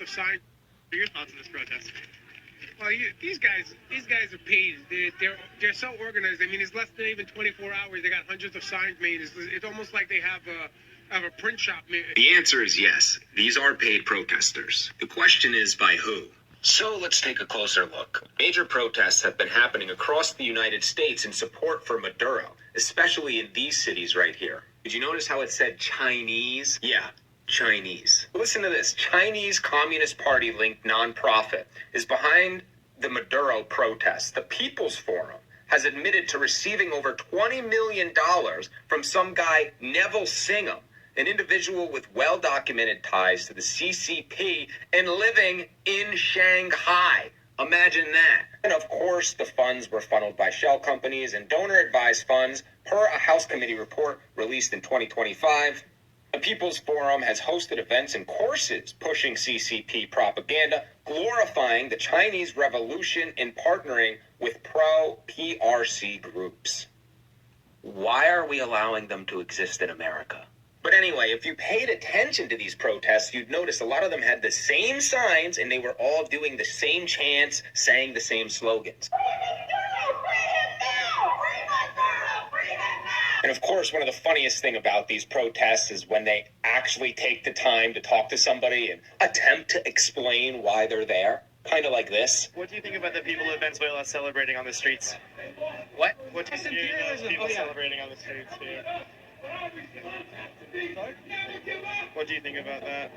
of signs. What are your thoughts on this protest? Well, these guys are paid. They're so organized. I mean, it's less than even 24 hours. They got hundreds of signs made. It's almost like they have a print shop made. The answer is yes. These are paid protesters. The question is by who? So let's take a closer look. Major protests have been happening across the United States in support for Maduro, especially in these cities right here. Did you notice how it said Chinese? Yeah, Chinese. Listen to this. Chinese Communist Party linked nonprofit is behind the Maduro protests. The People's Forum has admitted to receiving over $20 million from some guy, Neville Singham, an individual with well-documented ties to the CCP and living in Shanghai. Imagine that. And of course, the funds were funneled by shell companies and donor-advised funds per a House committee report released in 2025. The People's Forum has hosted events and courses pushing CCP propaganda, glorifying the Chinese Revolution and partnering with pro-PRC groups. Why are we allowing them to exist in America? But anyway, if you paid attention to these protests, you'd notice a lot of them had the same signs and they were all doing the same chants, saying the same slogans. And of course, one of the funniest things about these protests is when they actually take the time to talk to somebody and attempt to explain why they're there. Kind of like this. What do you think about the people of Venezuela celebrating on the streets? What? What do you think of people celebrating on the streets here? What do you think about that?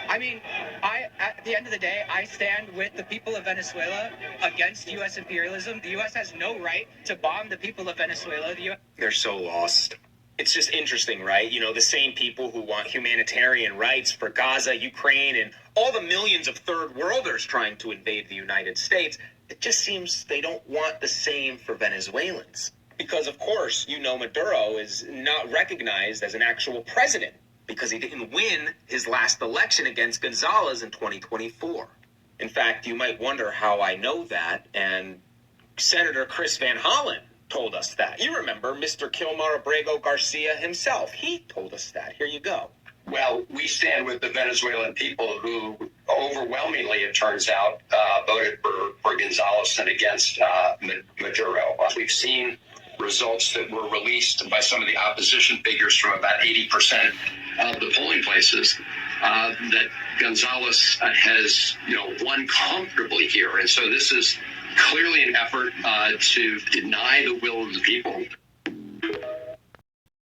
I mean, at the end of the day, I stand with the people of Venezuela against U.S. imperialism. The U.S. has no right to bomb the people of Venezuela. They're so lost. It's just interesting, right? You know, the same people who want humanitarian rights for Gaza, Ukraine, and all the millions of third worlders trying to invade the United States, it just seems they don't want the same for Venezuelans. Because, of course, you know Maduro is not recognized as an actual president because he didn't win his last election against Gonzalez in 2024. In fact, you might wonder how I know that, and Senator Chris Van Hollen told us that. You remember Mr. Kilmar Abrego Garcia himself. He told us that. Here you go. Well, we stand with the Venezuelan people who overwhelmingly, it turns out, voted for Gonzalez and against Maduro. We've seen results that were released by some of the opposition figures from about 80% of the polling places that Gonzalez has, won comfortably here. And so this is clearly an effort to deny the will of the people.